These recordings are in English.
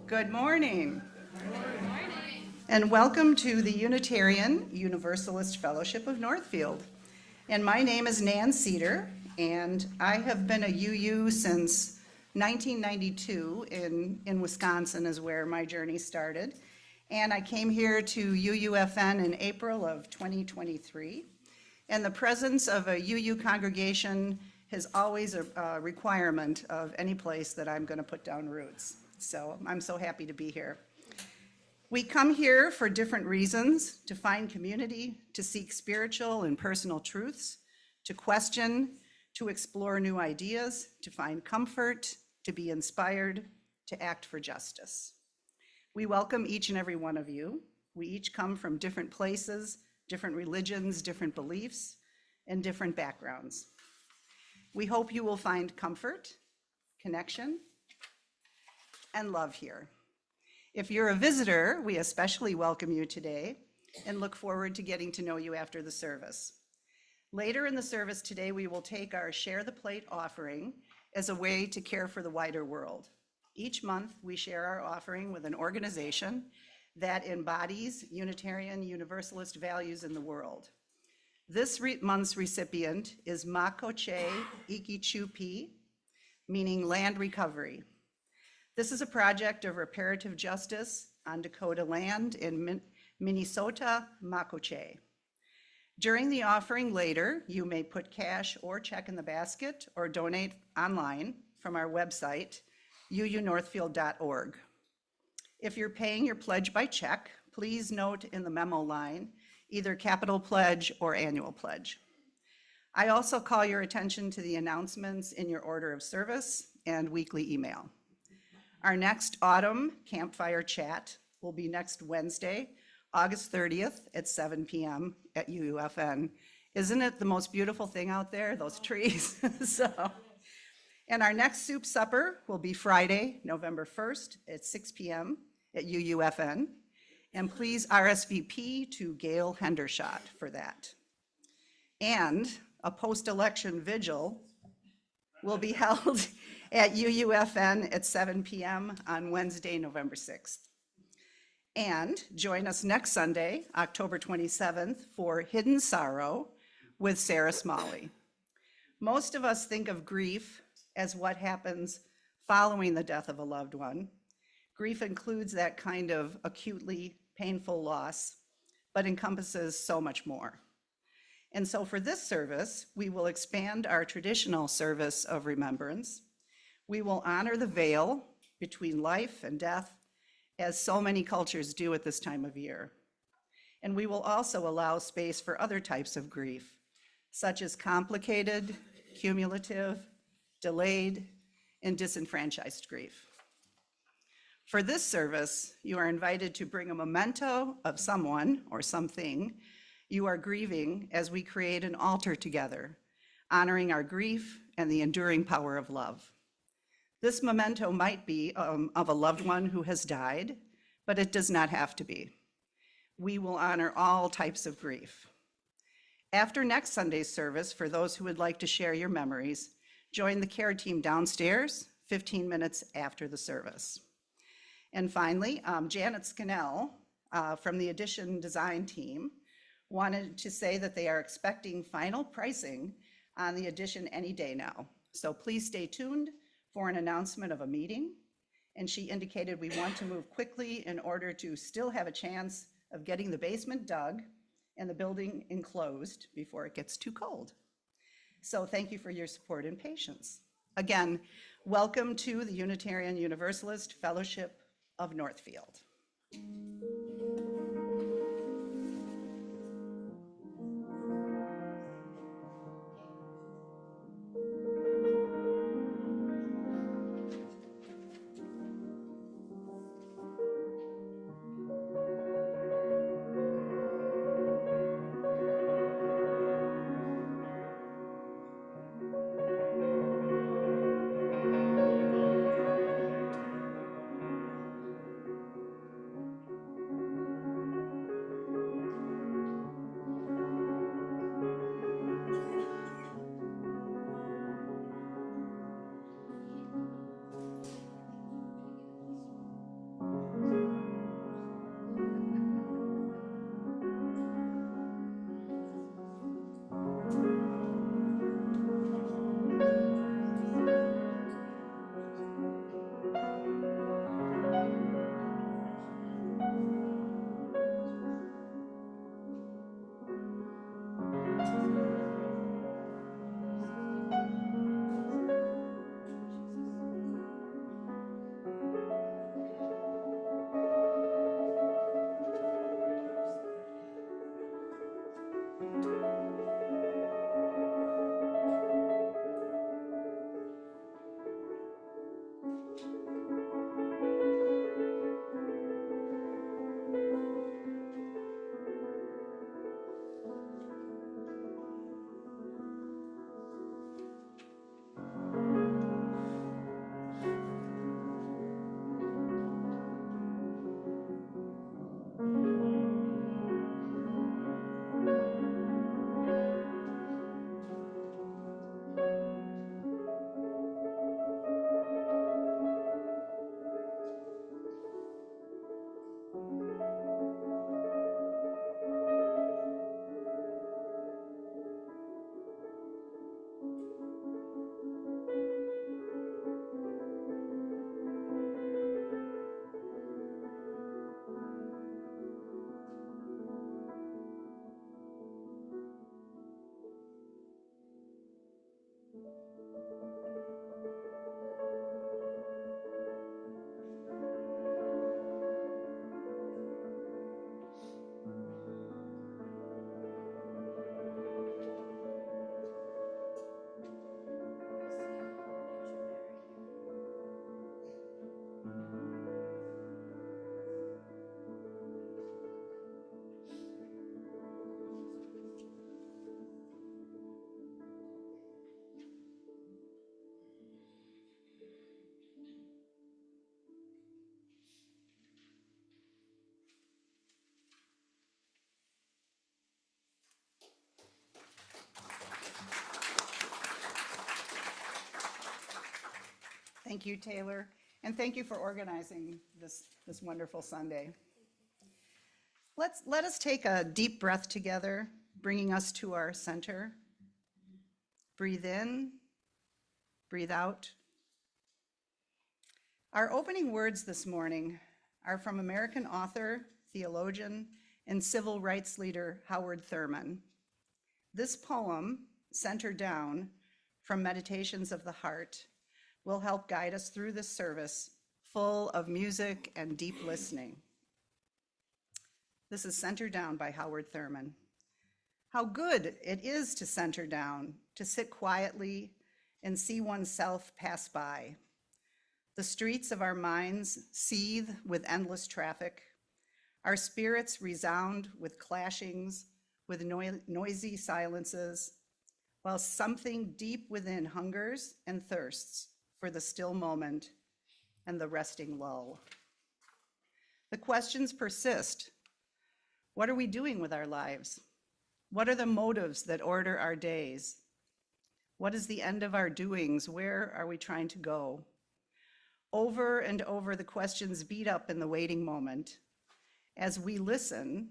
Good morning. Good morning. And welcome to the Unitarian Universalist Fellowship of Northfield. And my name is Nan Cedar, and I have been a UU since 1992 in Wisconsin is where my journey started. And I came here to UUFN in April of 2023. And the presence of a UU congregation is always a requirement of any place that I'm going to put down roots. So I'm so happy to be here. We come here for different reasons: to find community, to seek spiritual and personal truths, to question, to explore new ideas, to find comfort, to be inspired, to act for justice. We welcome each and every one of you. We each come from different places, different religions, different beliefs, and different backgrounds. We hope you will find comfort, connection, and love here. If you're a visitor, we especially welcome you today and look forward to getting to know you after the service. Later in the service today, we will take our Share the Plate offering as a way to care for the wider world. Each month, we share our offering with an organization that embodies Unitarian Universalist values in the world. This month's recipient is Makoche Ikichupi, meaning land recovery. This is a project of reparative justice on Dakota land in Minnesota, Makoche. During the offering later, you may put cash or check in the basket or donate online from our website, uunorthfield.org. If you're paying your pledge by check, please note in the memo line either capital pledge or annual pledge. I also call your attention to the announcements in your order of service and weekly email. Our next autumn campfire chat will be next Wednesday, August 30th at 7 p.m. at UUFN. Isn't it the most beautiful thing out there, those trees? And our next soup supper will be Friday, November 1st at 6 p.m. at UUFN. And please RSVP to Gail Hendershot for that. And a post-election vigil will be held at UUFN at 7 p.m. on Wednesday, November 6th. And join us next Sunday, October 27th, for Hidden Sorrow with Sarah Smalley. Most of us think of grief as what happens following the death of a loved one. Grief includes that kind of acutely painful loss, but encompasses so much more. And so for this service, we will expand our traditional service of remembrance. We will honor the veil between life and death, as so many cultures do at this time of year. And we will also allow space for other types of grief, such as complicated, cumulative, delayed, and disenfranchised grief. For this service, you are invited to bring a memento of someone or something you are grieving as we create an altar together, honoring our grief and the enduring power of love. This memento might be of a loved one who has died, but it does not have to be. We will honor all types of grief. After next Sunday's service, for those who would like to share your memories, join the care team downstairs 15 minutes after the service. And finally, Janet Scannell from the Addition Design team wanted to say that they are expecting final pricing on the Addition any day now. So please stay tuned for an announcement of a meeting. And she indicated we want to move quickly in order to still have a chance of getting the basement dug and the building enclosed before it gets too cold. So thank you for your support and patience. Again, welcome to the Unitarian Universalist Fellowship of Northfield. Thank you, Taylor, and thank you for organizing this wonderful Sunday. Let us take a deep breath together, bringing us to our center. Breathe in, breathe out. Our opening words this morning are from American author, theologian, and civil rights leader Howard Thurman. This poem, Center Down, from Meditations of the Heart, will help guide us through this service full of music and deep listening. This is Center Down by Howard Thurman. How good it is to center down, to sit quietly and see oneself pass by. The streets of our minds seethe with endless traffic. Our spirits resound with clashings, with noisy silences, while something deep within hungers and thirsts for the still moment and the resting lull. The questions persist. What are we doing with our lives? What are the motives that order our days? What is the end of our doings? Where are we trying to go? Over and over, the questions beat up in the waiting moment. As we listen,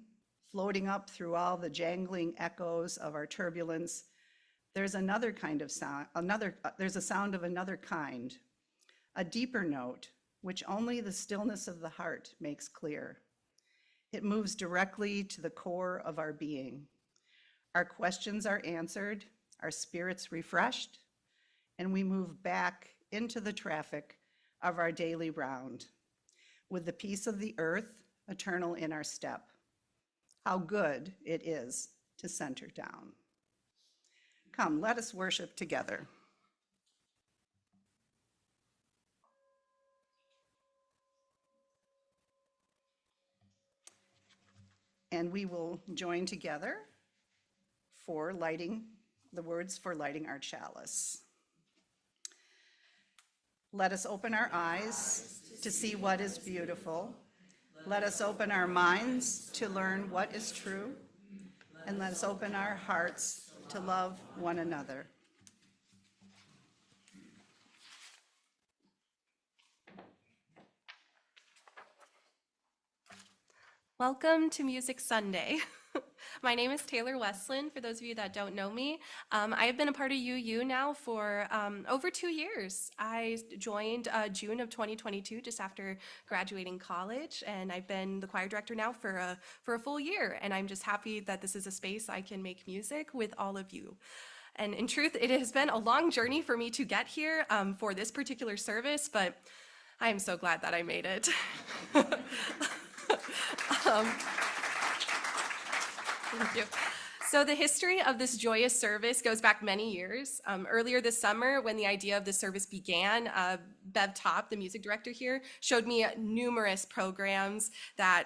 floating up through all the jangling echoes of our turbulence, there's another kind of sound, there's a sound of another kind, a deeper note, which only the stillness of the heart makes clear. It moves directly to the core of our being. Our questions are answered, our spirits refreshed, and we move back into the traffic of our daily round, with the peace of the earth eternal in our step. How good it is to center down. Come, let us worship together. And we will join together for lighting the words for lighting our chalice. Let us open our eyes to see what is beautiful. Let us open our minds to learn what is true. And let us open our hearts to love one another. Welcome to Music Sunday. My name is Taylor Wesseln, for those of you that don't know me. I have been a part of UU now for over 2 years. I joined June of 2022, just after graduating college, and I've been the choir director now for a full year, and I'm just happy that this is a space I can make music with all of you. And in truth, it has been a long journey for me to get here for this particular service, but I am so glad that I made it. Thank you. So the history of this joyous service goes back many years. Earlier this summer, when the idea of this service began, Bev Top, the music director here, showed me numerous programs that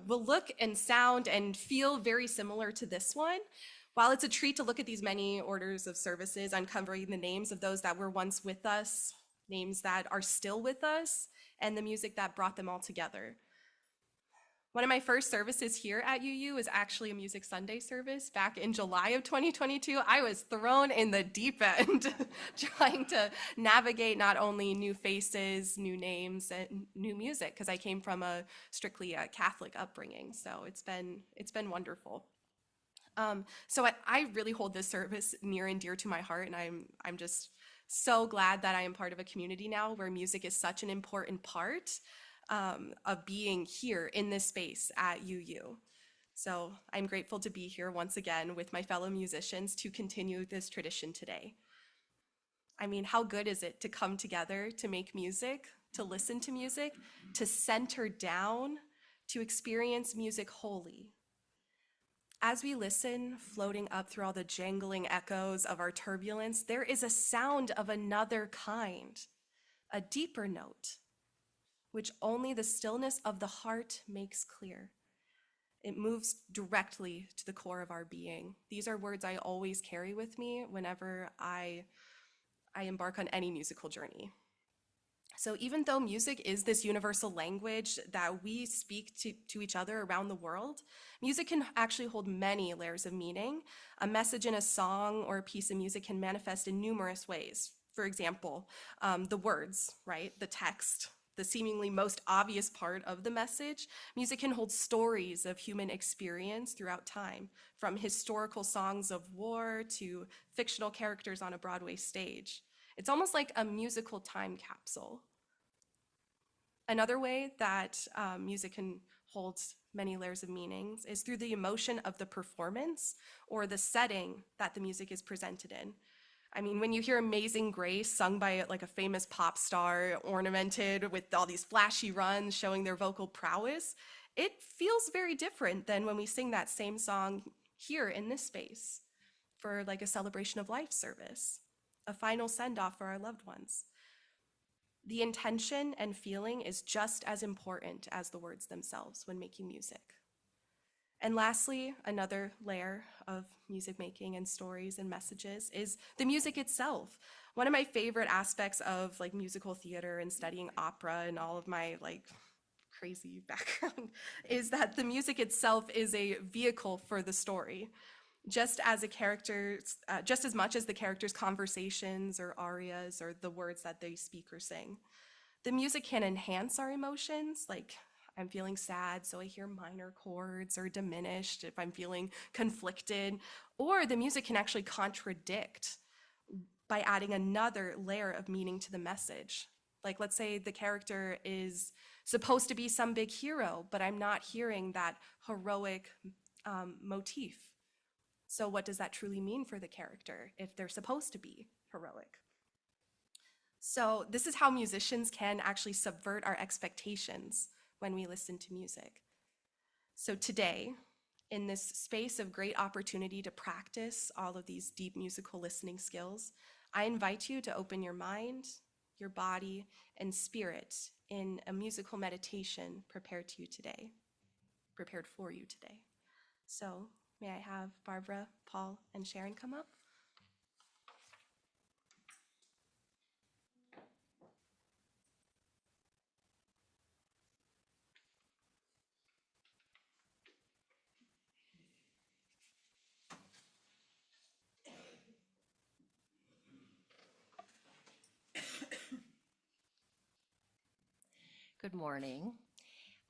will look and sound and feel very similar to this one. While it's a treat to look at these many orders of services, uncovering the names of those that were once with us, names that are still with us, and the music that brought them all together. One of my first services here at UU is actually a Music Sunday service back in July of 2022. I was thrown in the deep end trying to navigate not only new faces, new names, and new music, because I came from a strictly Catholic upbringing. So it's been wonderful. So I really hold this service near and dear to my heart, and I'm just so glad that I am part of a community now where music is such an important part of being here in this space at UU. So I'm grateful to be here once again with my fellow musicians to continue this tradition today. I mean, how good is it to come together to make music, to listen to music, to center down, to experience music wholly? As we listen, floating up through all the jangling echoes of our turbulence, there is a sound of another kind, a deeper note, which only the stillness of the heart makes clear. It moves directly to the core of our being. These are words I always carry with me whenever I embark on any musical journey. So even though music is this universal language that we speak to each other around the world, music can actually hold many layers of meaning. A message in a song or a piece of music can manifest in numerous ways, For example, the words, right? The text, the seemingly most obvious part of the message. Music can hold stories of human experience throughout time, from historical songs of war to fictional characters on a Broadway stage. It's almost like a musical time capsule. Another way that music can hold many layers of meanings is through the emotion of the performance or the setting that the music is presented in. I mean, when you hear Amazing Grace sung by like a famous pop star, ornamented with all these flashy runs showing their vocal prowess, it feels very different than when we sing that same song here in this space for like a celebration of life service, a final send-off for our loved ones. The intention and feeling is just as important as the words themselves when making music. And lastly, another layer of music making and stories and messages is the music itself. One of my favorite aspects of like musical theater and studying opera and all of my like crazy background is that the music itself is a vehicle for the story. Just as just as much as the characters' conversations or arias or the words that they speak or sing. The music can enhance our emotions, like I'm feeling sad, so I hear minor chords or diminished if I'm feeling conflicted, or the music can actually contradict by adding another layer of meaning to the message. Like let's say the character is supposed to be some big hero, but I'm not hearing that heroic motif. So what does that truly mean for the character if they're supposed to be heroic? So this is how musicians can actually subvert our expectations when we listen to music. So today, in this space of great opportunity to practice all of these deep musical listening skills, I invite you to open your mind, your body, and spirit in a musical meditation prepared for you today. So may I have Barbara, Paul, and Sharon come up? Good morning.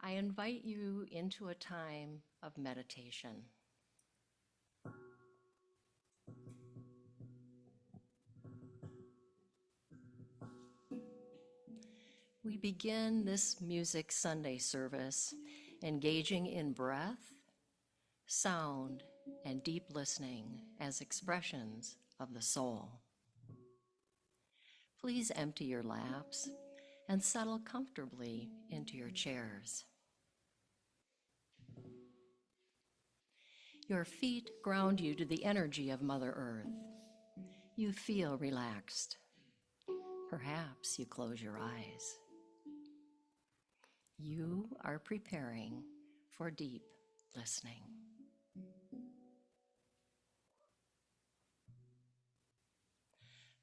I invite you into a time of meditation. We begin this Music Sunday service engaging in breath, sound, and deep listening as expressions of the soul. Please empty your laps and settle comfortably into your chairs. Your feet ground you to the energy of Mother Earth. You feel relaxed. Perhaps you close your eyes. You are preparing for deep listening.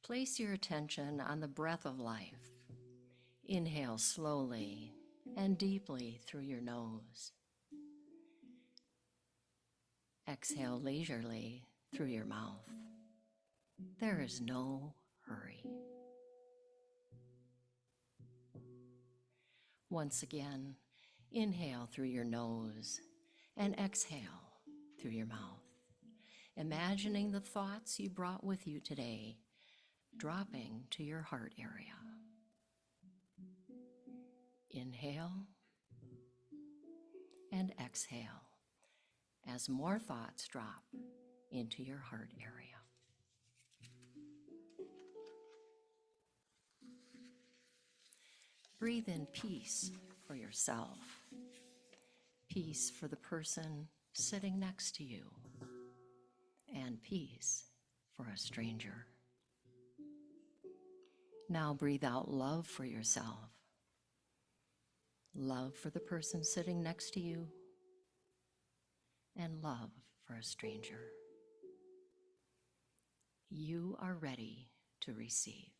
Place your attention on the breath of life. Inhale slowly and deeply through your nose. Exhale leisurely through your mouth. There is no hurry. Once again, inhale through your nose and exhale through your mouth, imagining the thoughts you brought with you today dropping to your heart area. Inhale and exhale as more thoughts drop into your heart area. Breathe in peace for yourself, peace for the person sitting next to you, and peace for a stranger. Now breathe out love for yourself, love for the person sitting next to you, and love for a stranger. You are ready to receive.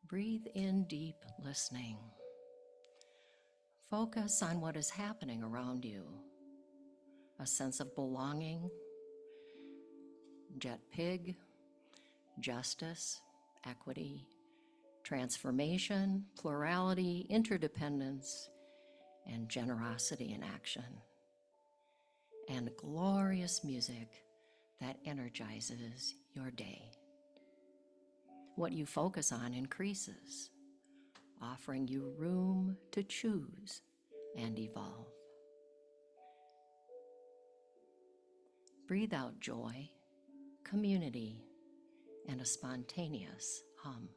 Breathe in deep listening. Focus on what is happening around you. A sense of belonging, jet pig, justice, equity, transformation, plurality, interdependence, and generosity in action. And glorious music that energizes your day. What you focus on increases, offering you room to choose and evolve. Breathe out joy, community, and a spontaneous hum.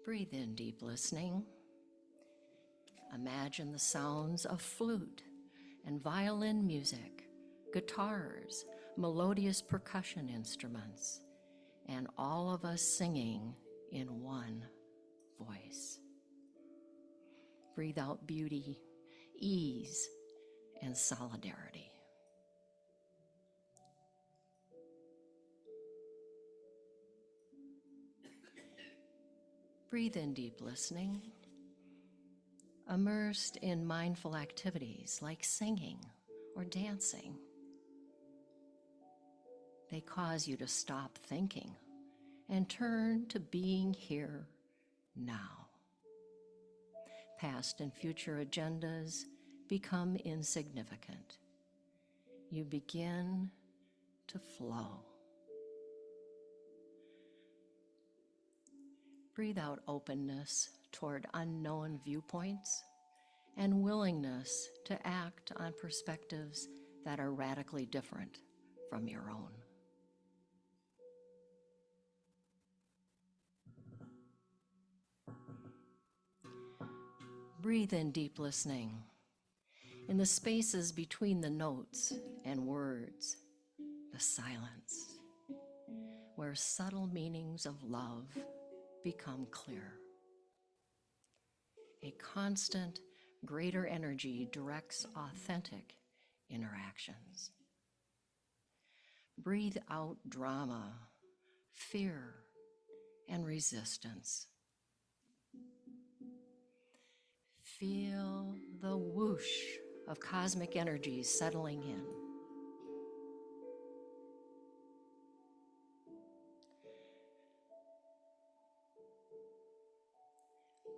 Breathe in deep listening. Imagine the sounds of flute and violin music, guitars, melodious percussion instruments, and all of us singing in one voice. Breathe out beauty, ease, and solidarity. Breathe in deep listening, immersed in mindful activities like singing or dancing. They cause you to stop thinking and turn to being here now. Past and future agendas become insignificant. You begin to flow. Breathe out openness toward unknown viewpoints and willingness to act on perspectives that are radically different from your own. Breathe in deep listening. In the spaces between the notes and words, the silence, where subtle meanings of love become clear. A constant, greater energy directs authentic interactions. Breathe out drama, fear, and resistance. Feel the whoosh of cosmic energy settling in.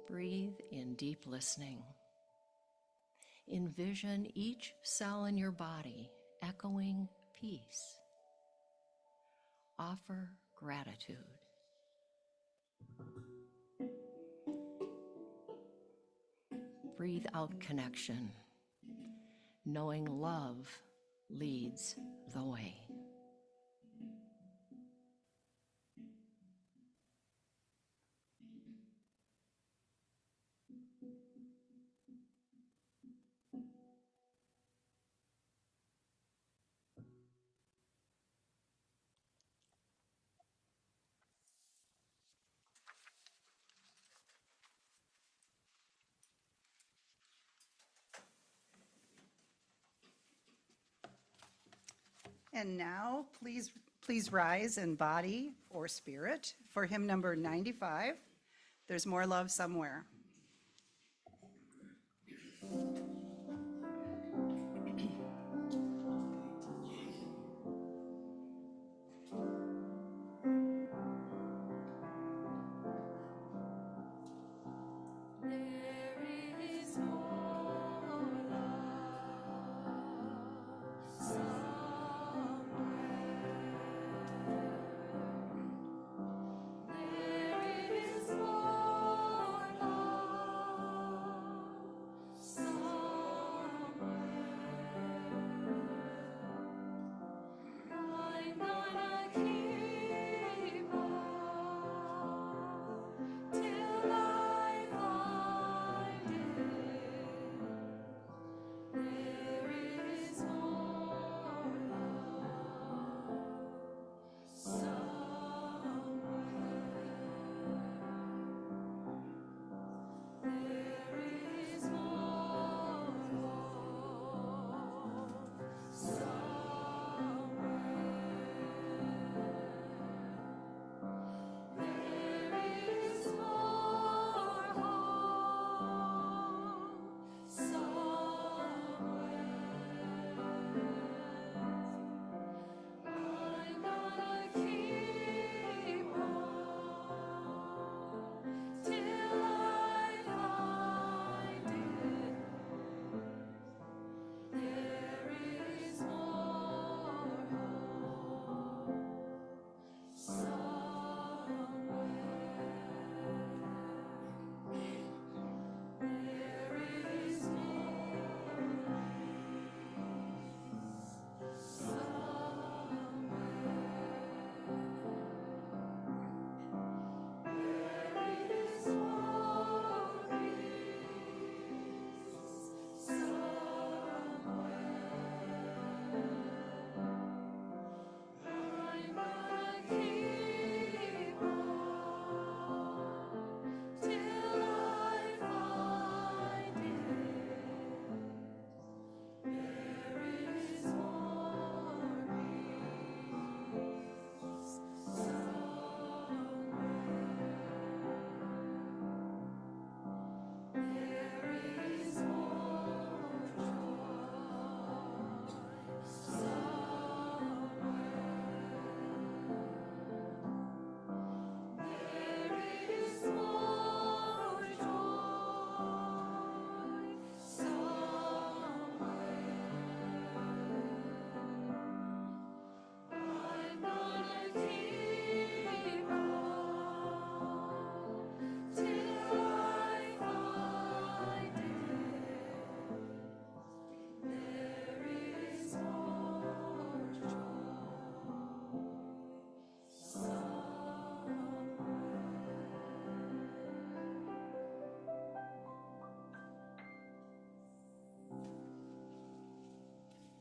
Breathe in deep listening. Envision each cell in your body echoing peace. Offer gratitude. Breathe out connection, knowing love leads the way. And now, please rise in body or spirit for hymn number 95, There's More Love Somewhere. There is more love.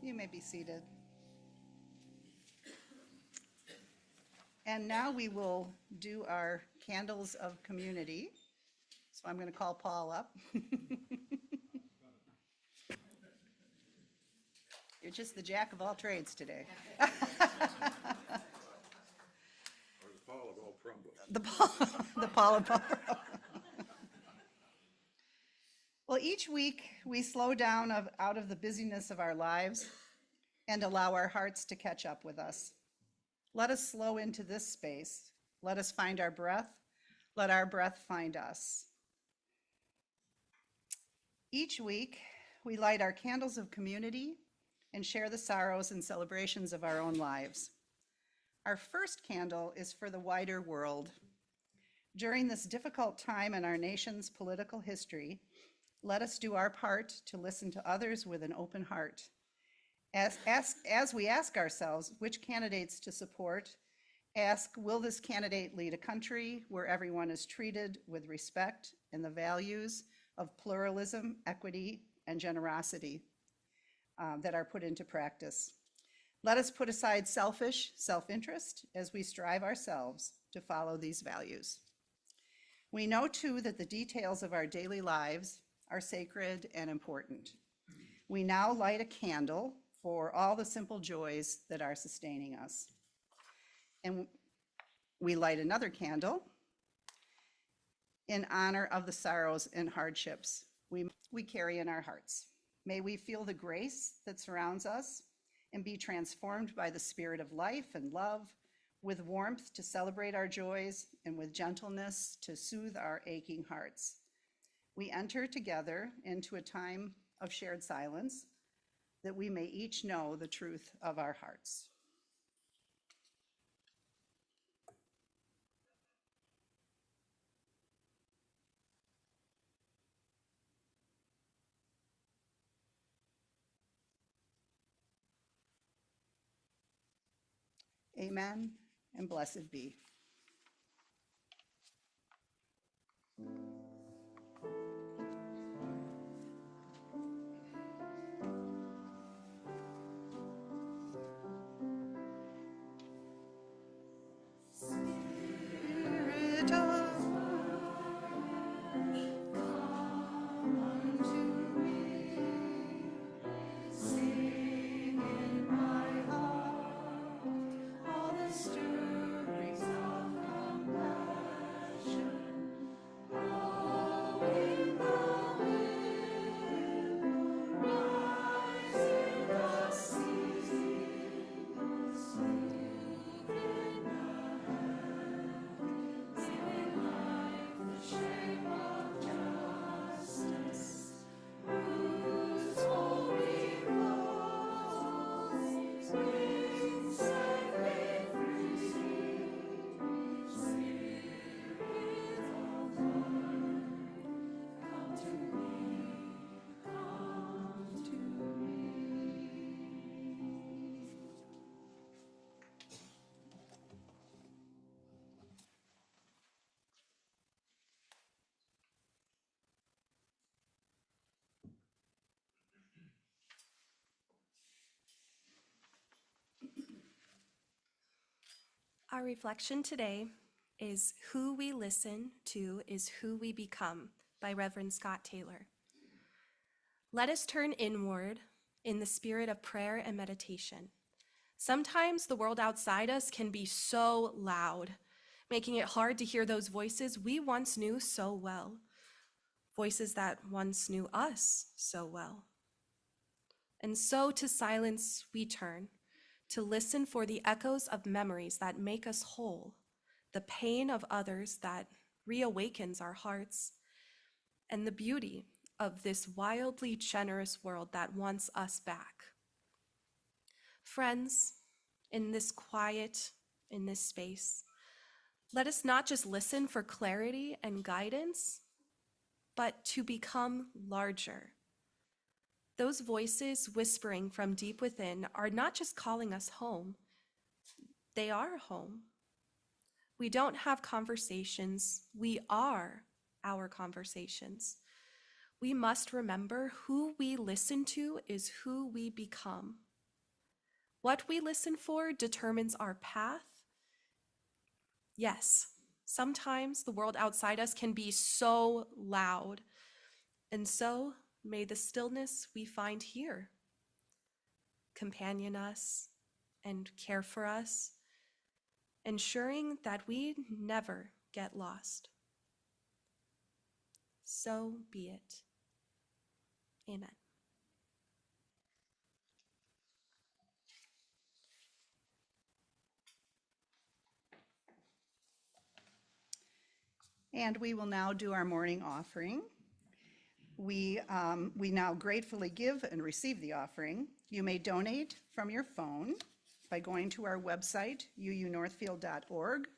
You may be seated. And now we will do our candles of community. So I'm going to call Paul up. You're just the jack of all trades today. Or the Paul of all crumbles. The Paul of Paul. Well, each week we slow down out of the busyness of our lives and allow our hearts to catch up with us. Let us slow into this space. Let us find our breath. Let our breath find us. Each week, we light our candles of community and share the sorrows and celebrations of our own lives. Our first candle is for the wider world. During this difficult time in our nation's political history, let us do our part to listen to others with an open heart. As we ask ourselves which candidates to support, ask, will this candidate lead a country where everyone is treated with respect and the values of pluralism, equity, and generosity that are put into practice? Let us put aside selfish self-interest as we strive ourselves to follow these values. We know too that the details of our daily lives are sacred and important. We now light a candle for all the simple joys that are sustaining us. And we light another candle in honor of the sorrows and hardships we carry in our hearts. May we feel the grace that surrounds us and be transformed by the spirit of life and love, with warmth to celebrate our joys and with gentleness to soothe our aching hearts. We enter together into a time of shared silence, that we may each know the truth of our hearts. Amen, and blessed be. Spirit of sing in my heart all the stirrings of compassion, blowing the wind, rising the sea, smoothing the hands, giving life the shape of justice, whose holy rose brings sacred freedom. Spirit of love, come to me, come to me. Our reflection today is Who We Listen to is Who We Become by Reverend Scott Taylor. Let us turn inward in the spirit of prayer and meditation. Sometimes the world outside us can be so loud, making it hard to hear those voices we once knew so well, voices that once knew us so well. And so to silence we turn, to listen for the echoes of memories that make us whole, the pain of others that reawakens our hearts, and the beauty of this wildly generous world that wants us back. Friends, in this quiet, in this space, let us not just listen for clarity and guidance, but to become larger. Those voices whispering from deep within are not just calling us home, they are home. We don't have conversations, we are our conversations. We must remember who we listen to is who we become. What we listen for determines our path. Yes, sometimes the world outside us can be so loud. And so may the stillness we find here companion us and care for us, ensuring that we never get lost. So be it. Amen. And we will now do our morning offering. We now gratefully give and receive the offering. You may donate from your phone by going to our website, uunorthfield.org,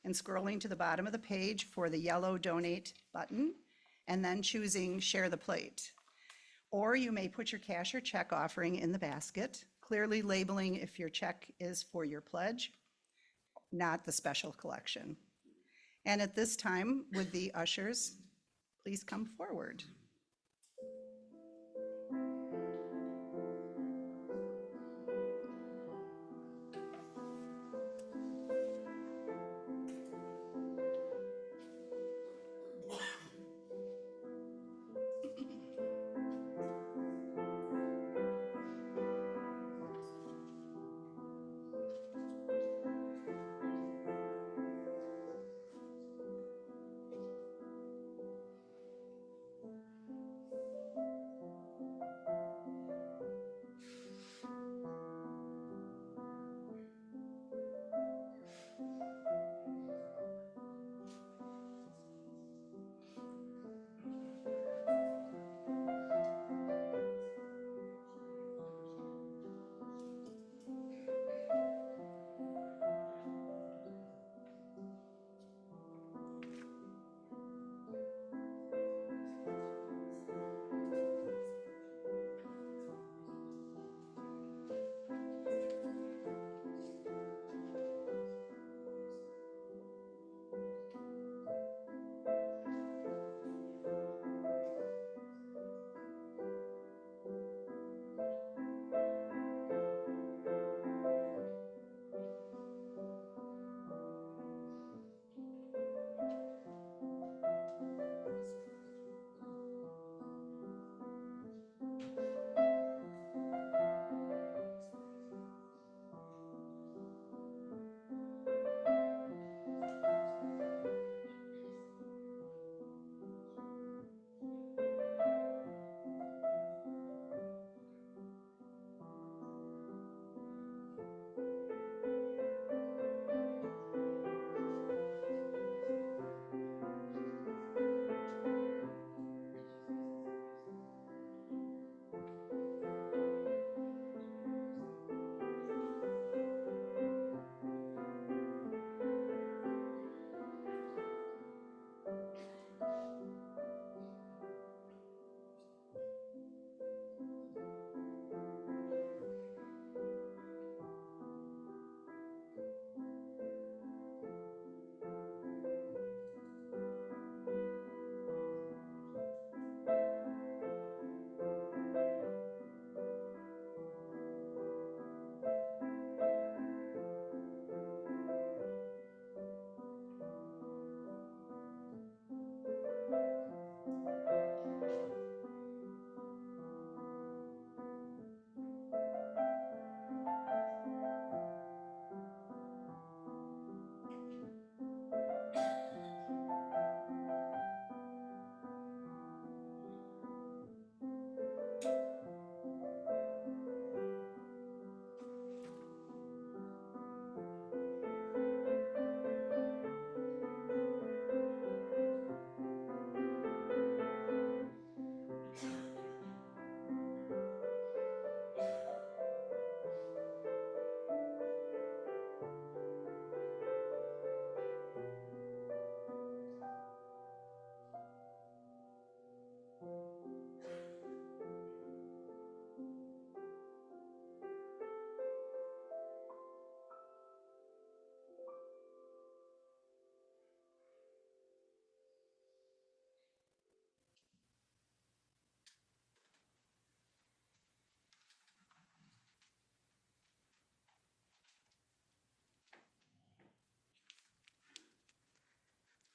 and scrolling to the bottom of the page for the yellow donate button, and then choosing share the plate. Or you may put your cash or check offering in the basket, clearly labeling if your check is for your pledge, not the special collection. And at this time, would the ushers please come forward?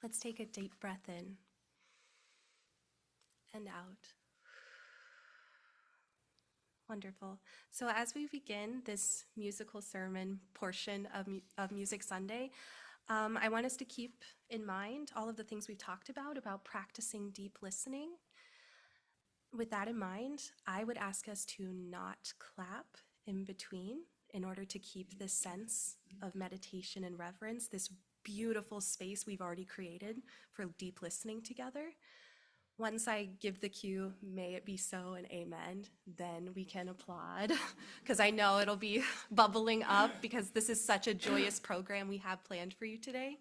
Let's take a deep breath in and out. Wonderful. So as we begin this musical sermon portion of Music Sunday, I want us to keep in mind all of the things we've talked about practicing deep listening. With that in mind, I would ask us to not clap in between in order to keep this sense of meditation and reverence, this beautiful space we've already created for deep listening together. Once I give the cue, may it be so and amen, then we can applaud, because I know it'll be bubbling up because this is such a joyous program we have planned for you today.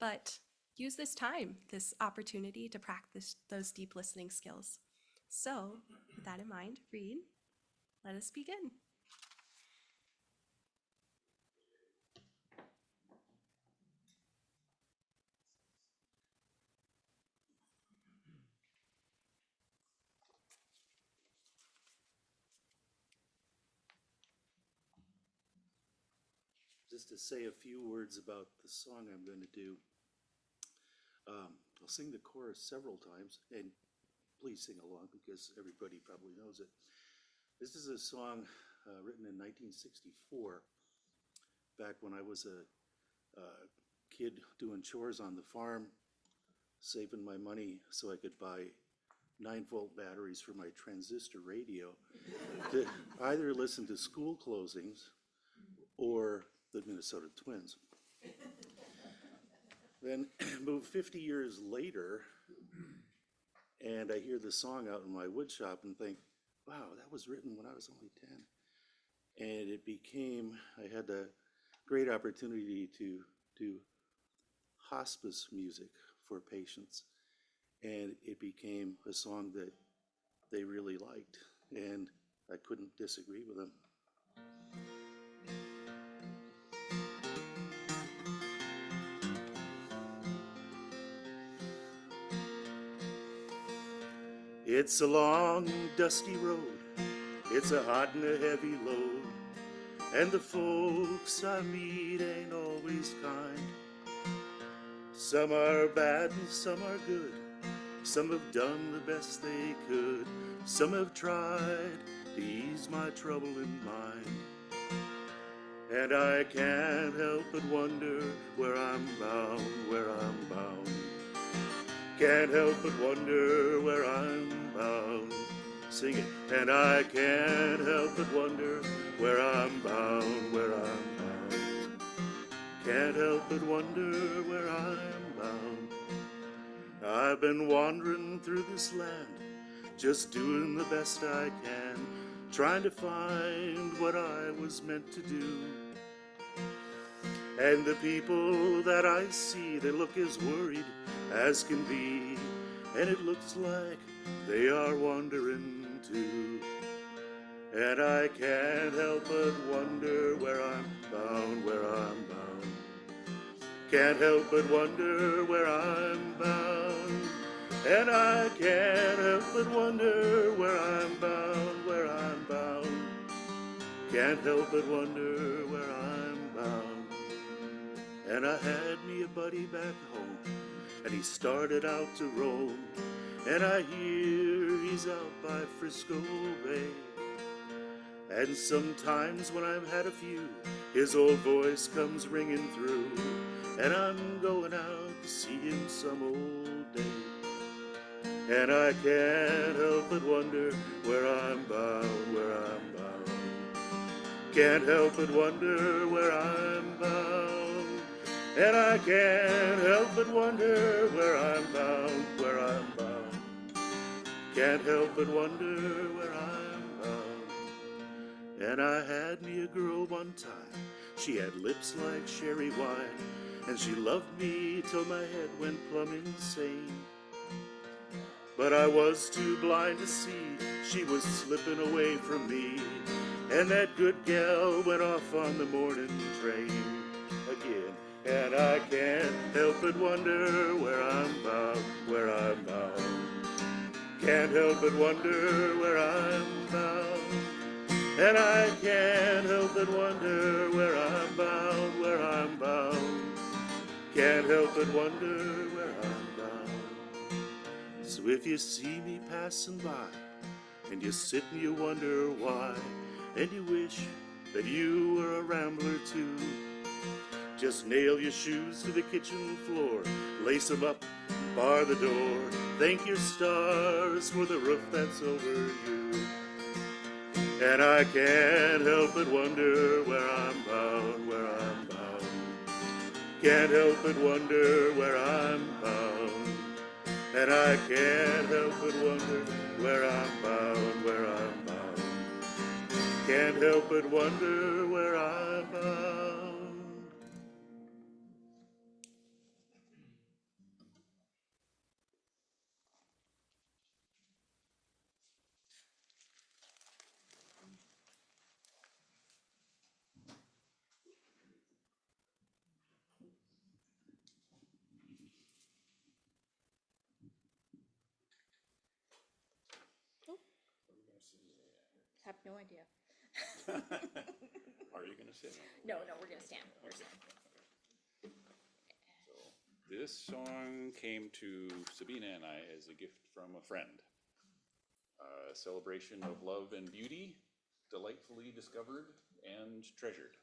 But use this time, this opportunity to practice those deep listening skills. So with that in mind, Reed, let us begin. Just to say a few words about the song I'm going to do. I'll sing the chorus several times, and please sing along because everybody probably knows it. This is a song written in 1964, back when I was a kid doing chores on the farm, saving my money so I could buy 9-volt batteries for my transistor radio to either listen to school closings or the Minnesota Twins. Then moved 50 years later, and I hear the song out in my wood shop and think, wow, that was written when I was only 10. And it became, I had a great opportunity to do hospice music for patients. And it became a song that they really liked, and I couldn't disagree with them. It's a long, dusty road, it's a hot and a heavy load, and the folks I meet ain't always kind. Some are bad and some are good, some have done the best they could, some have tried to ease my trouble in mind. And I can't help but wonder where I'm bound, where I'm bound. Can't help but wonder where I'm bound. Sing it. And I can't help but wonder where I'm bound, where I'm bound. Can't help but wonder where I'm bound. I've been wandering through this land, just doing the best I can, trying to find what I was meant to do. And the people that I see, they look as worried as can be, and it looks like they are wandering too. And I can't help but wonder where I'm bound, where I'm bound. Can't help but wonder where I'm bound. And I can't help but wonder where I'm bound, where I'm bound. Can't help but wonder where I'm bound. And I had me a buddy back home, and he started out to roam, and I hear he's out by Frisco Bay. And sometimes when I've had a few, his old voice comes ringing through, and I'm going out to see him some old day. And I can't help but wonder where I'm bound, where I'm bound. Can't help but wonder where I'm bound. And I can't help but wonder where I'm bound, where I'm bound. Can't help but wonder where I'm bound. And I had me a girl one time, she had lips like sherry wine, and she loved me till my head went plumb insane. But I was too blind to see she was slipping away from me, and that good gal went off on the morning train again. And I can't help but wonder where I'm bound, where I'm bound. Can't help but wonder where I'm bound. And I can't help but wonder where I'm bound, where I'm bound. can't help but wonder where I'm bound. So if you see me passing by, and you sit and you wonder why, and you wish that you were a rambler too, just nail your shoes to the kitchen floor, lace 'em up, bar the door, thank your stars for the roof that's over you. And I can't help but wonder where I'm bound, where I'm bound. Can't help but wonder where I'm bound. And I can't help but wonder where I'm bound, where I'm bound. Can't help but wonder where I'm bound. Have no idea. Are you gonna sit? No, we're gonna stand. We're stand. This song came to Sabina and I as a gift from a friend. A celebration of love and beauty, delightfully discovered and treasured.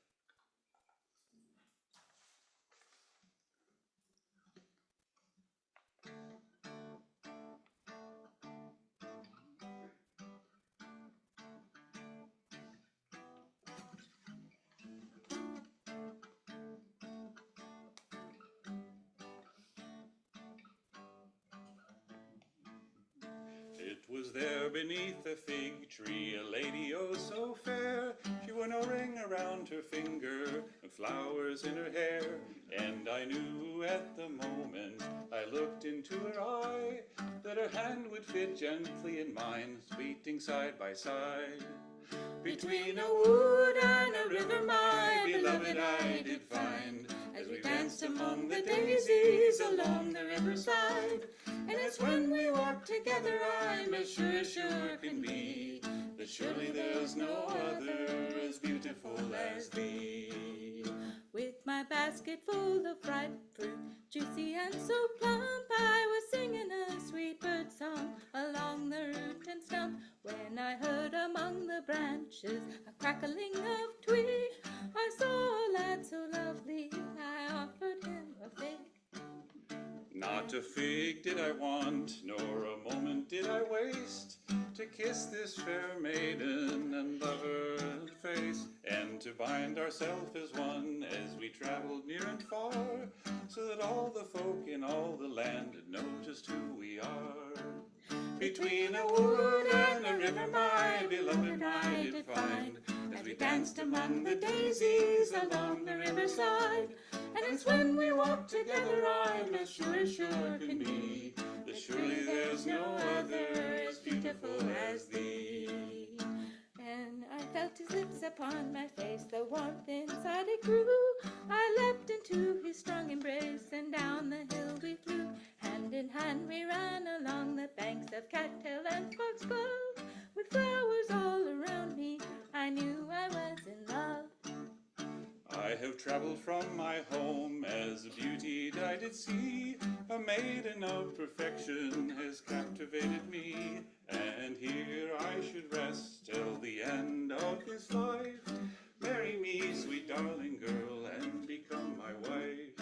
It was there beneath the fig tree, a lady oh so fair. She wore no ring around her finger, and flowers in her hair. And I knew at the moment I looked into her eye, that her hand would fit gently in mine, sweeting side by side. Between a wood and a river, my beloved I did find, as we danced among the daisies along the riverside. And it's when we walk together I'm as sure can be, that surely there's no other as beautiful as thee. With my basket full of ripe fruit, juicy and so plump, I was singing a sweet bird song along the root and stump, when I heard among the branches a crackling of twig. I saw a lad so lovely, I offered him a fig. Not a fig did I want, nor a moment did I waste, to kiss this fair maiden and love her face, and to bind ourselves as one as we traveled near and far, so that all the folk in all the land had noticed who we are. Between a wood and a river, my beloved I did find, as we danced among the daisies along the riverside. And it's when we walk together I'm as sure can be, that surely there's no other as beautiful as thee. And I felt his lips upon my face, the warmth inside it grew. I leapt into his strong embrace, and down the hill we flew. Hand in hand we ran along the banks of Cattail and Foxglove. With flowers all around me, I knew I was in love. I have traveled from my home as a beauty I did see. A maiden of perfection has captivated me, and here I should rest till the end of his life. Marry me, sweet darling girl, and become my wife.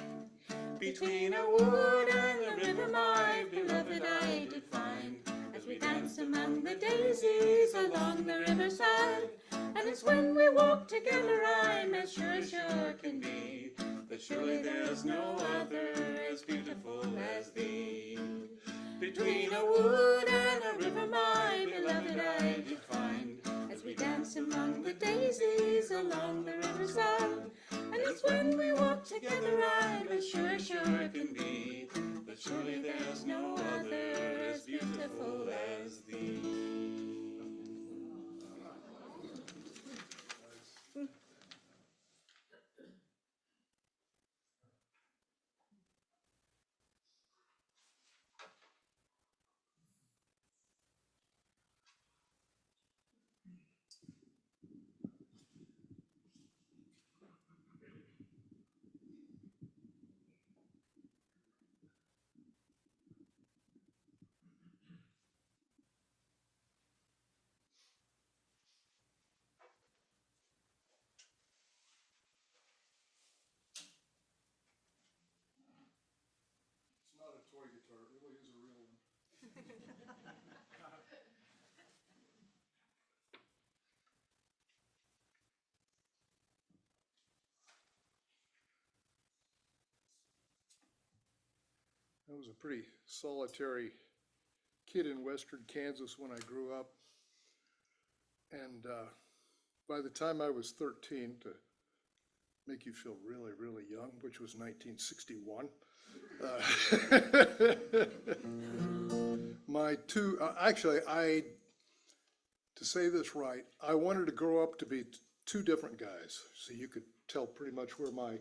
Between a wood and a river, my beloved I did find, as we danced among the daisies along the riverside. And it's when we walk together I'm as sure can be, that surely there's no other as beautiful as thee. Between a wood and a river, my beloved I did find, as we danced among the daisies along the riverside. And it's when we walk together I'm as sure can be, that surely there's no other as beautiful as thee. I was a pretty solitary kid in western Kansas when I grew up. And by the time I was 13, to make you feel really, really young, which was 1961, to say this right, I wanted to grow up to be two different guys. So you could tell pretty much where my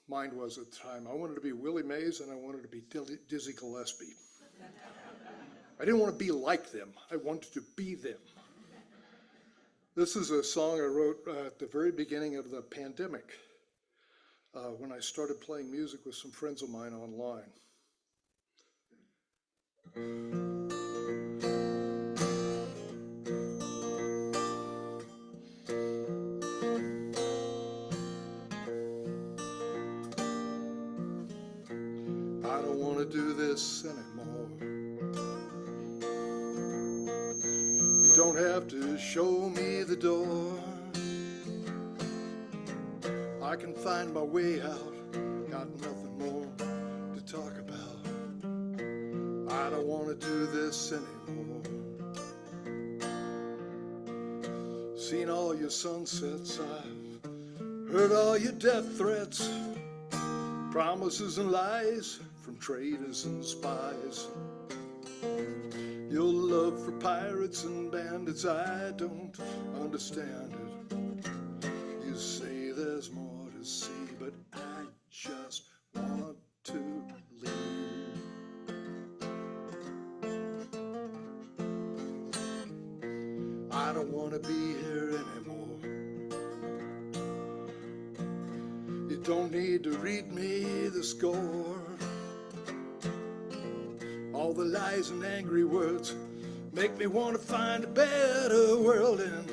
mind was at the time. I wanted to be Willie Mays and I wanted to be Dizzy Gillespie. I didn't want to be like them. I wanted to be them. This is a song I wrote at the very beginning of the pandemic when I started playing music with some friends of mine online. I don't want to do this anymore. You don't have to show me the door. I can find my way out. Got nothing more to talk about. I don't want to do this anymore. Seen all your sunsets. I've heard all your death threats. Promises and lies from traitors and spies. Your love for pirates and bandits, I don't understand it. You say there's more to see, but I just want to leave. I don't want to be here anymore. You don't need to read me the score. All the lies and angry words make me want to find a better world, and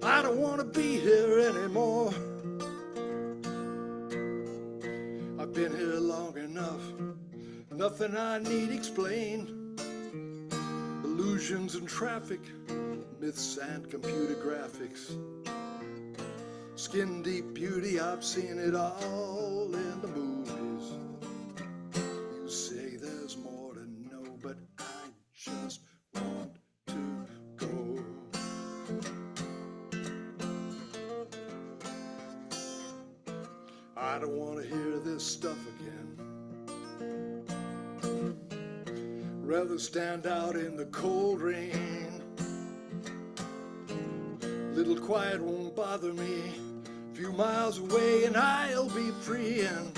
I don't want to be here anymore. I've been here long enough, nothing I need explain. Illusions and traffic, myths and computer graphics. Skin deep beauty, I've seen it all in the movies. You say there's more to know, but I just want to go. I don't want to hear this stuff again. Rather stand out in the cold rain. Little quiet won't bother me. Few miles away and I'll be free, and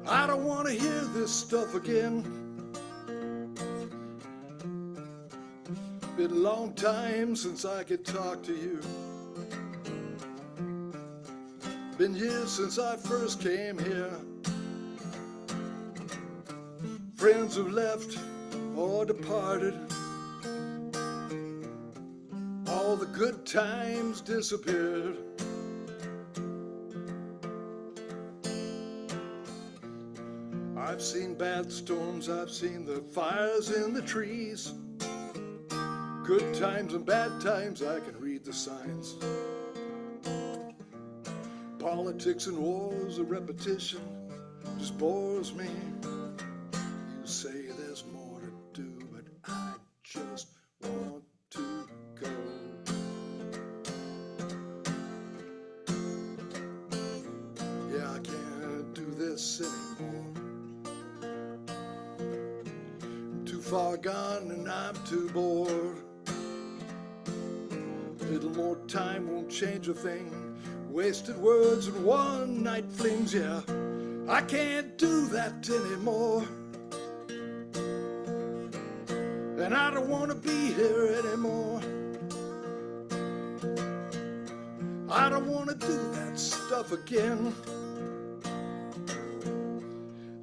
I don't want to hear this stuff again. Been a long time since I could talk to you. Been years since I first came here. Friends have left or departed. All the good times disappeared. I've seen bad storms, I've seen the fires in the trees. Good times and bad times, I can read the signs. Politics and wars, a repetition just bores me. You say there's more to do, but I just want to go. Yeah, I can't do this anymore. Far gone and I'm too bored. Little more time won't change a thing. Wasted words and one night flings, yeah. I can't do that anymore. And I don't want to be here anymore. I don't want to do that stuff again.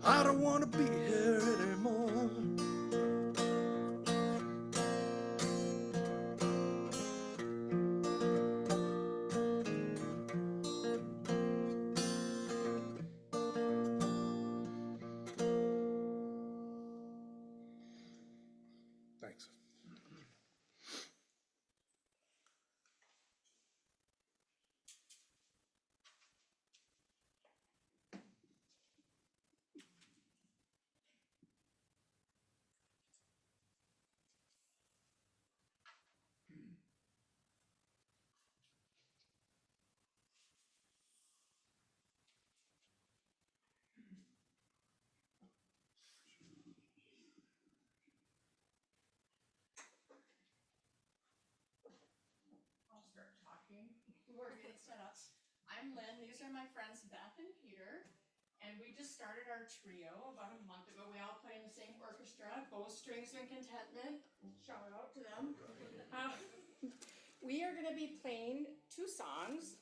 I don't want to be here anymore. we're getting set up. I'm Lynn, these are my friends Beth and Peter, and we just started our trio about a month ago. We all play in the same orchestra, Bow Strings and Contentment, shout out to them. We are gonna be playing 2 songs,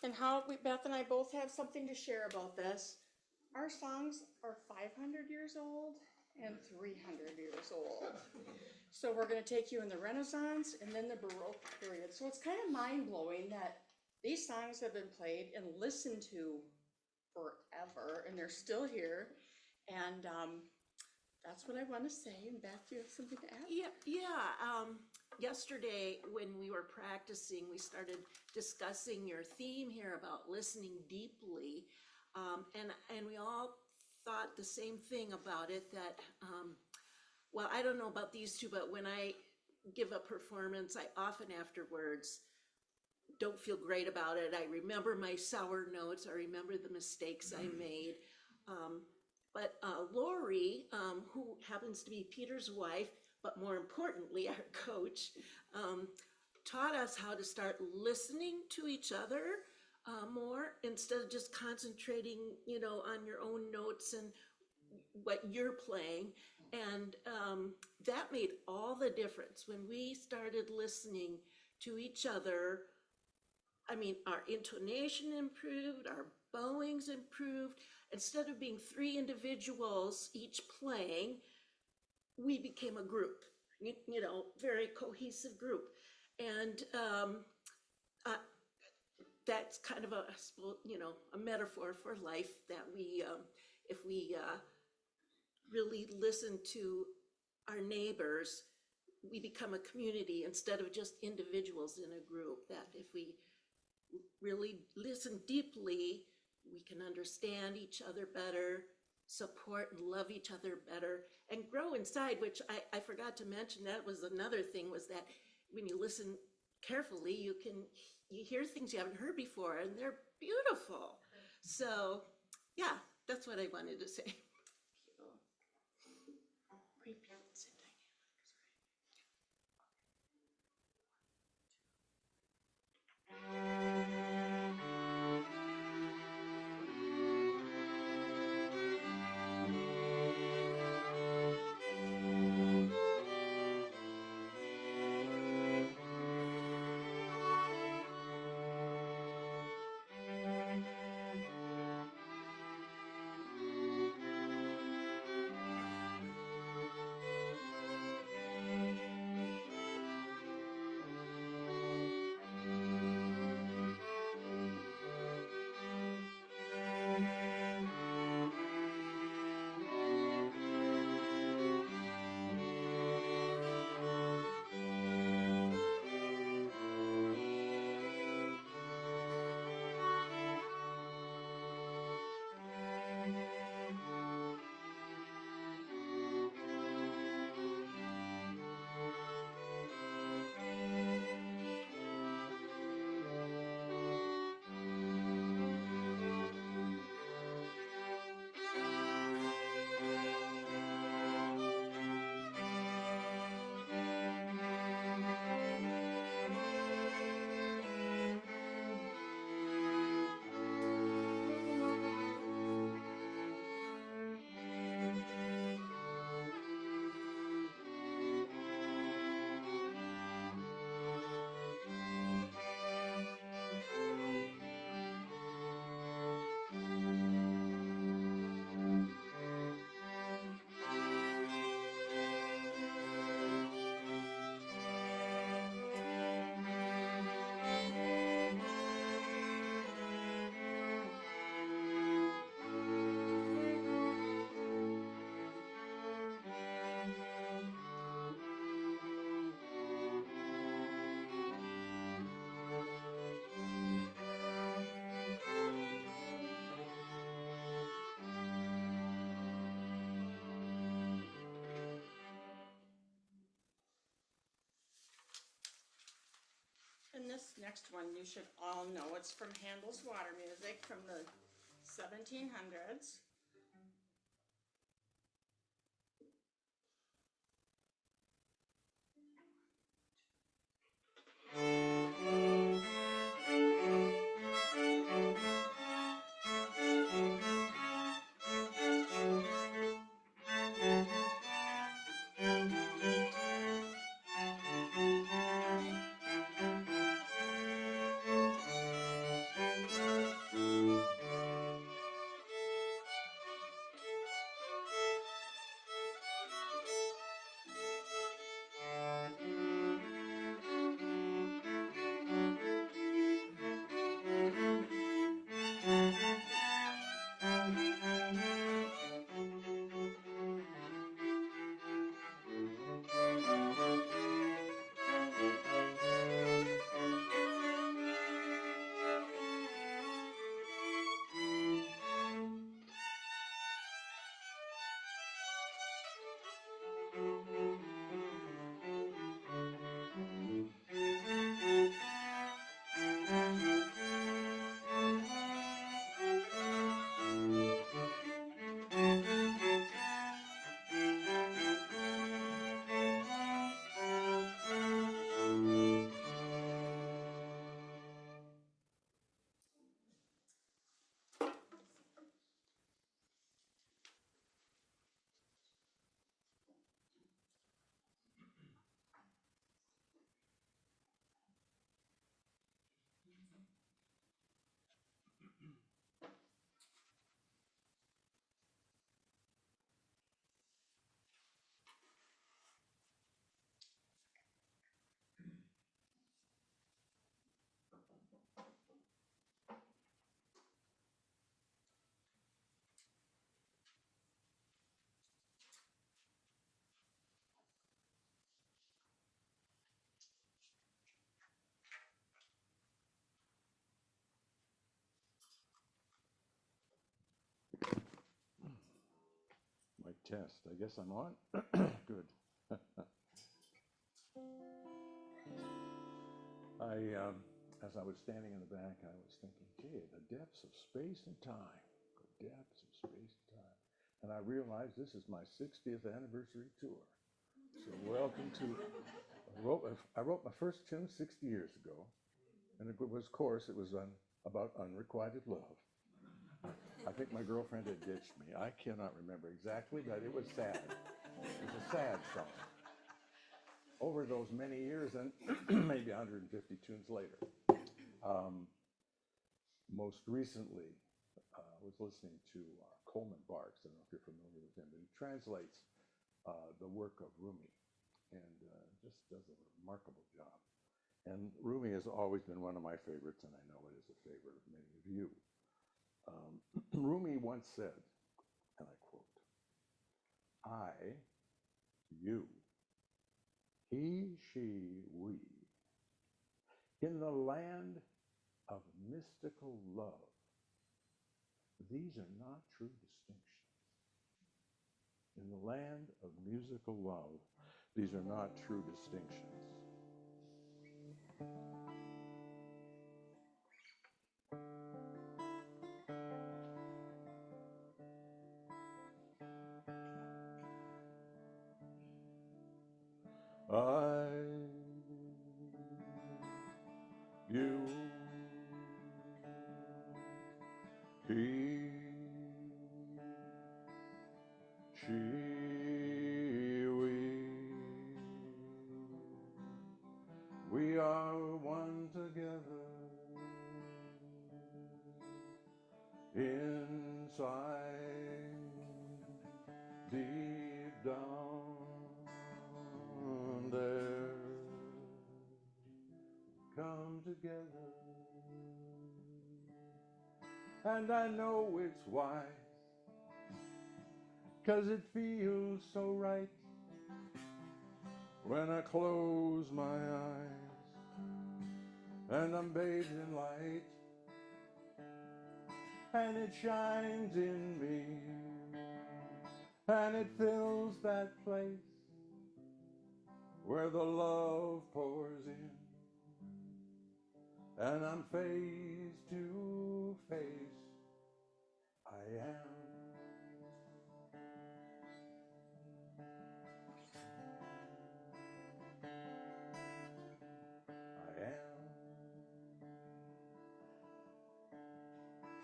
and Beth and I both have something to share about this. Our songs are 500 years old and 300 years old. So we're gonna take you in the Renaissance and then the Baroque period. So it's kind of mind-blowing that these songs have been played and listened to forever, and they're still here. And that's what I want to say. And Beth, you have something to add? Yesterday, when we were practicing, we started discussing your theme here about listening deeply. And we all thought the same thing about it, that, well, I don't know about these two, but when I give a performance, I often afterwards don't feel great about it. I remember my sour notes, I remember the mistakes I made. But Lori, who happens to be Peter's wife, but more importantly, our coach, taught us how to start listening to each other more, instead of just concentrating, on your own notes and what you're playing. And that made all the difference. When we started listening to each other, I mean, our intonation improved, our bowings improved. Instead of being 3 individuals each playing, we became a group, very cohesive group. And that's kind of a metaphor for life, that we, if we really listen to our neighbors, we become a community instead of just individuals in a group. That if we really listen deeply, we can understand each other better, support and love each other better, and grow inside, which I forgot to mention. That was another thing, was that when you listen carefully, you hear things you haven't heard before, and they're beautiful. So yeah, that's what I wanted to say. Repeat. And this next one, you should all know. It's from Handel's Water Music from the 1700s. My test. I guess I'm on. Good. As I was standing in the back, I was thinking, gee, the depths of space and time. The depths of space and time. And I realized this is my 60th anniversary tour. So welcome to, I wrote my first tune 60 years ago. And it was, of course, it was about unrequited love. I think my girlfriend had ditched me. I cannot remember exactly, but it was sad. It was a sad song. Over those many years, and maybe 150 tunes later, most recently, I was listening to Coleman Barks. I don't know if you're familiar with him, but he translates the work of Rumi and just does a remarkable job. And Rumi has always been one of my favorites, and I know it is a favorite of many of you. Rumi once said, and I quote, I, you, he, she, we, in the land of mystical love, these are not true distinctions. In the land of musical love, these are not true distinctions. I, you, he, she, we are one together inside, deep down there, come together. And I know it's wise, 'cause it feels so right when I close my eyes and I'm bathed in light and it shines in me and it fills that place where the love pours in and I'm face to face. I am.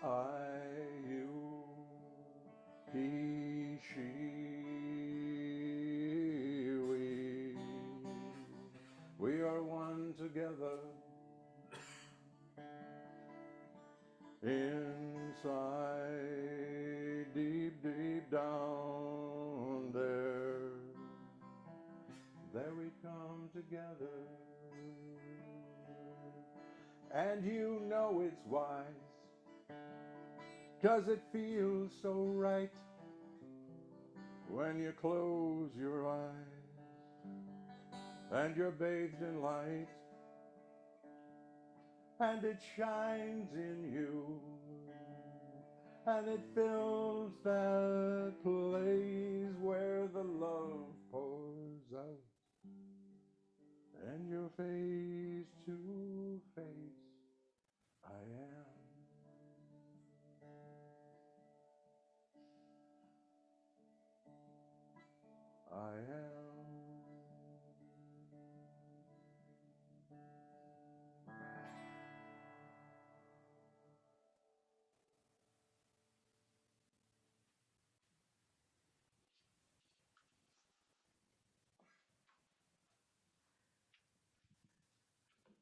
I, you, he, she, we are one together inside, deep, deep down there. There we come together, and you know it's wise, 'cause it feels so right when you close your eyes and you're bathed in light and it shines in you and it fills that place where the love pours out and you're face to face. I am. I am.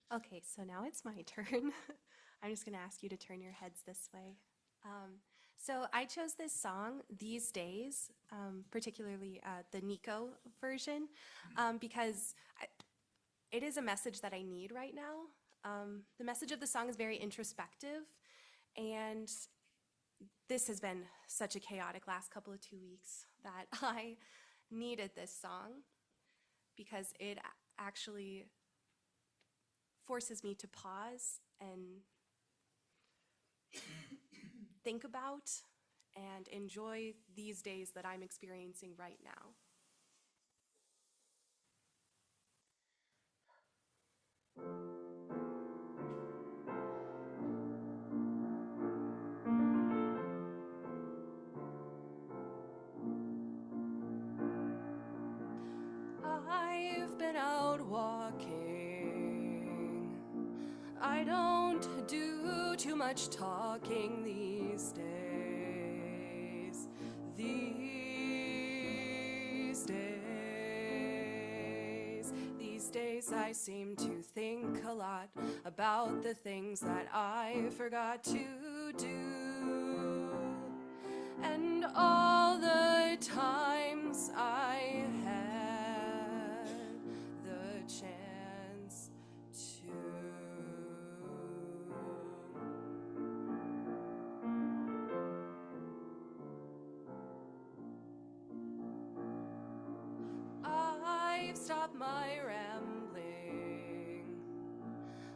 Okay, so now it's my turn. I'm just going to ask you to turn your heads this way. So I chose this song, These Days, particularly the Nico version, because it is a message that I need right now. The message of the song is very introspective, and this has been such a chaotic last couple of 2 weeks that I needed this song because it actually forces me to pause and think about and enjoy these days that I'm experiencing right now. I've been out walking. I don't do too much talking these days. These days I seem to think a lot about the things that I forgot to do. And all the times I had the chance to. I've stopped my rambling.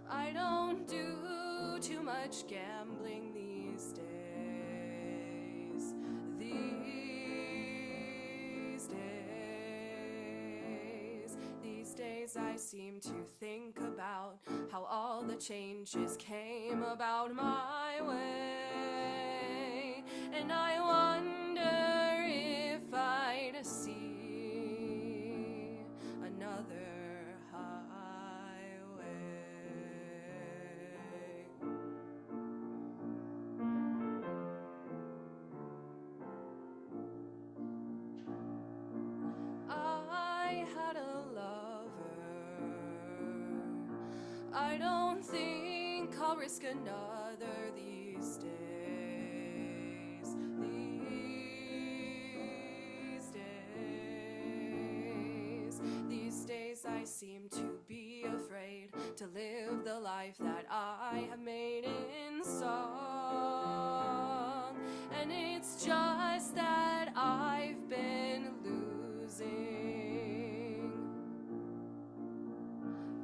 I don't do too much gambling these days. These days I seem to think about how all the changes came about my way. And I wonder if I'd see another highway. I had a lover. I don't think I'll risk another these days. These days I seem to be afraid to live the life that I have made in song. And it's just that I've been losing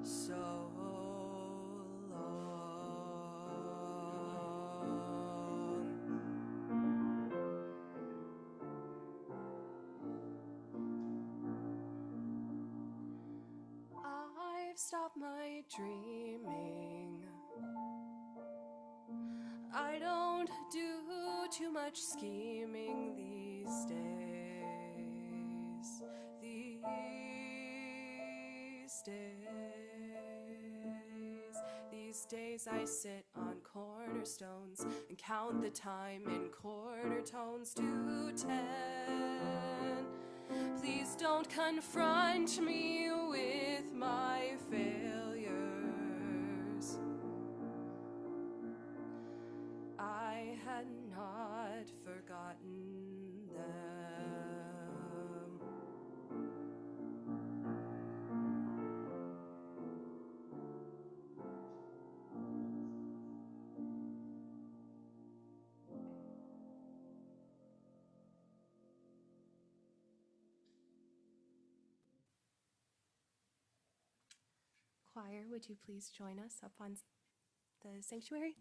so long. I've stopped my dreaming. I don't do too much scheming these days. These days I sit on cornerstones and count the time in quarter tones to 10. Please don't confront me with my failures. I had not forgotten them. Choir, would you please join us up on the sanctuary?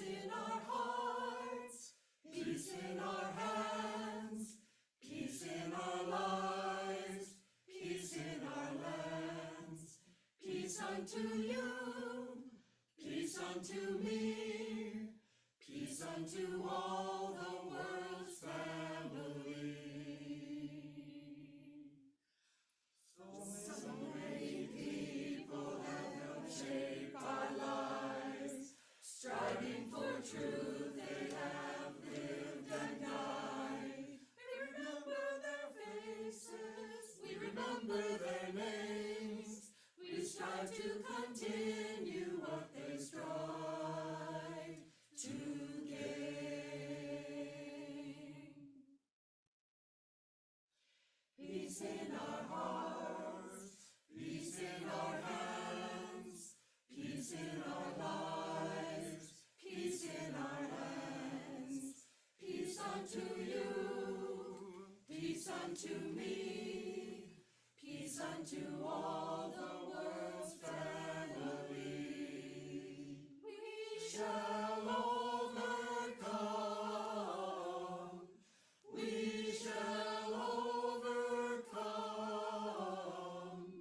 in our hearts, peace in our hands, peace in our lives, peace in our lands. Peace unto you, peace unto me, peace unto all the world's family. So many people have helped shape our lives, striving for truth they have lived and died. We remember their faces, we remember their names, we strive to continue what they strive to gain. Peace in our hearts, peace in our hands, peace in our lives, peace in our lands. Peace unto you, peace unto me, peace unto all the world's family. We shall overcome, we shall overcome,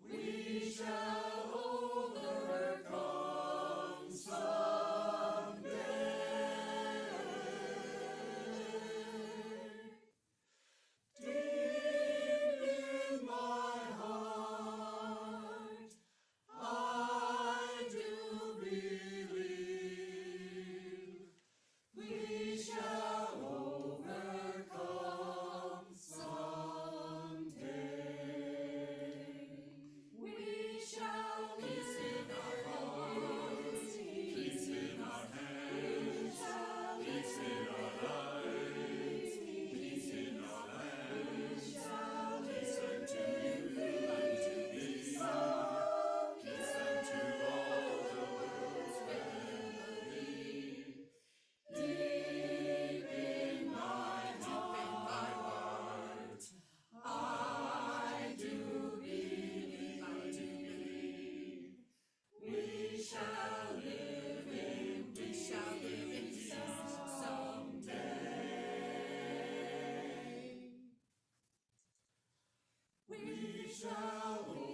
we shall overcome someday. Deep in my heart, I do believe we shall overcome someday. We shall peace in our hearts, peace in our hands, peace in our lives, peace in our lands. Peace unto you, unto me, peace unto all the world's family. Deep in my heart, I do believe we shall live in peace someday. We shall overcome,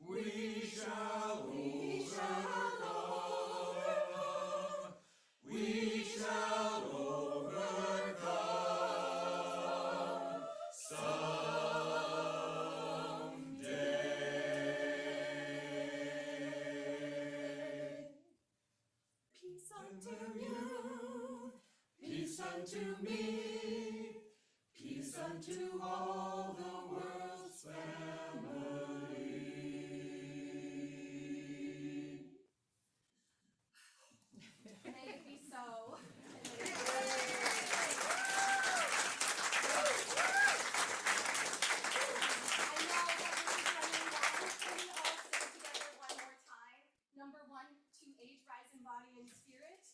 we shall overcome, we shall overcome someday. Peace unto you, peace unto me, peace unto all the world's family. May it be so. Number 1, to age, rise in body and spirit.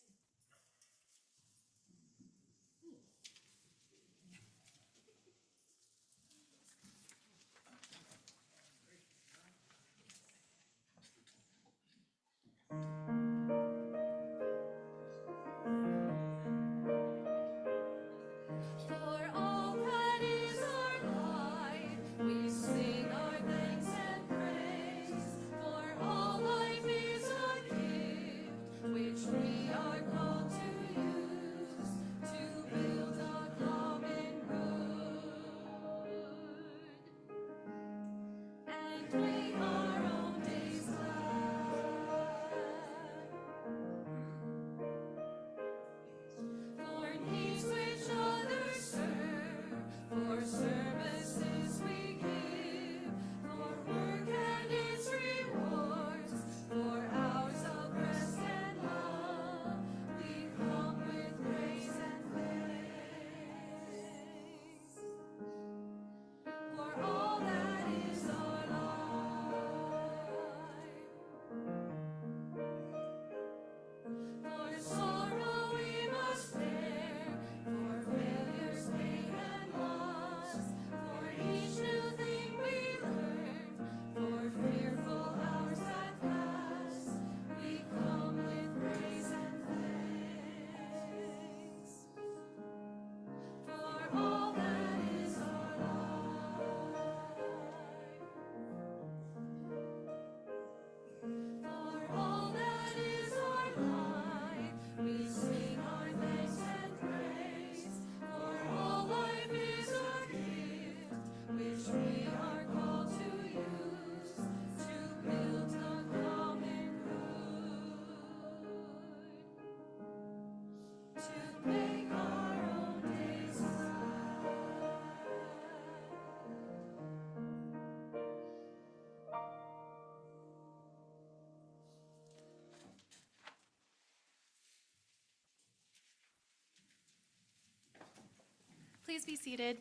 Please be seated.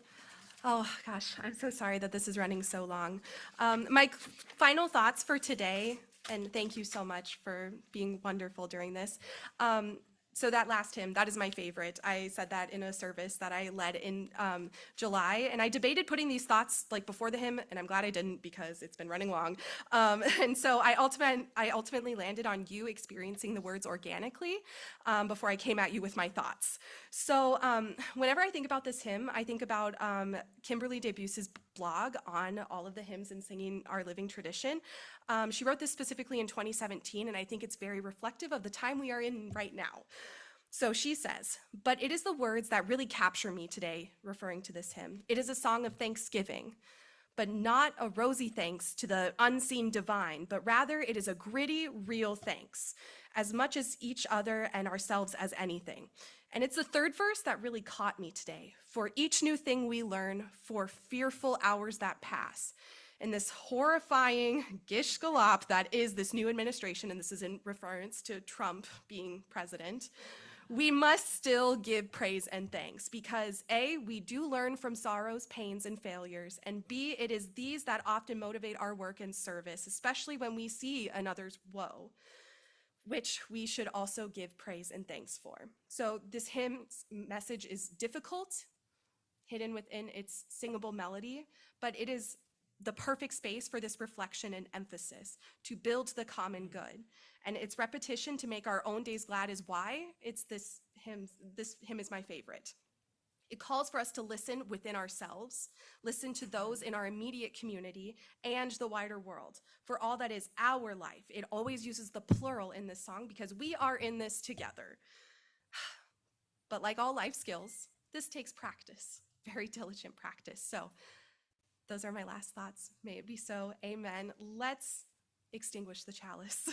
Oh, gosh, I'm so sorry that this is running so long. My final thoughts for today, and thank you so much for being wonderful during this. So that last hymn, that is my favorite. I said that in a service that I led in July, and I debated putting these thoughts like before the hymn, and I'm glad I didn't because it's been running long. And so I ultimately landed on you experiencing the words organically before I came at you with my thoughts. So whenever I think about this hymn, I think about Kimberly Debus's blog on all of the hymns and singing our living tradition. She wrote this specifically in 2017, and I think it's very reflective of the time we are in right now. So she says, "But it is the words that really capture me today," referring to this hymn. "It is a song of thanksgiving, but not a rosy thanks to the unseen divine, but rather it is a gritty, real thanks, as much as each other and ourselves as anything." And it's the third verse that really caught me today. "For each new thing we learn, for fearful hours that pass." In this horrifying gish galop that is this new administration, and this is in reference to Trump being president, we must still give praise and thanks because A, we do learn from sorrows, pains, and failures, and B, it is these that often motivate our work and service, especially when we see another's woe, which we should also give praise and thanks for. So this hymn's message is difficult, hidden within its singable melody, but it is the perfect space for this reflection and emphasis to build the common good. And its repetition to make our own days glad is why this hymn is my favorite. It calls for us to listen within ourselves, listen to those in our immediate community and the wider world for all that is our life. It always uses the plural in this song because we are in this together. But like all life skills, this takes practice, very diligent practice. So those are my last thoughts. May it be so. Amen. Let's extinguish the chalice.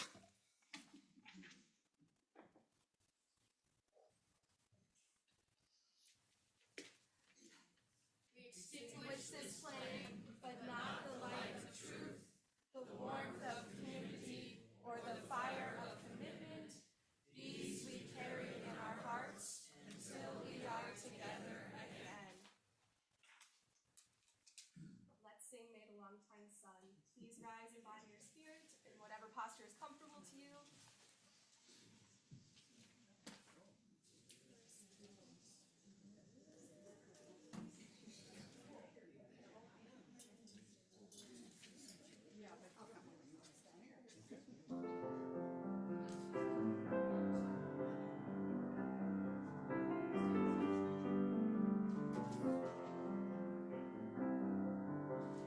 Extinguish this flame, but not the light of truth, the warmth of community, or the fire of commitment. These we carry in our hearts until we are together again. Let's sing May the Longtime Sun. Please rise in body or spirit in whatever posture is comfortable to you.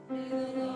May the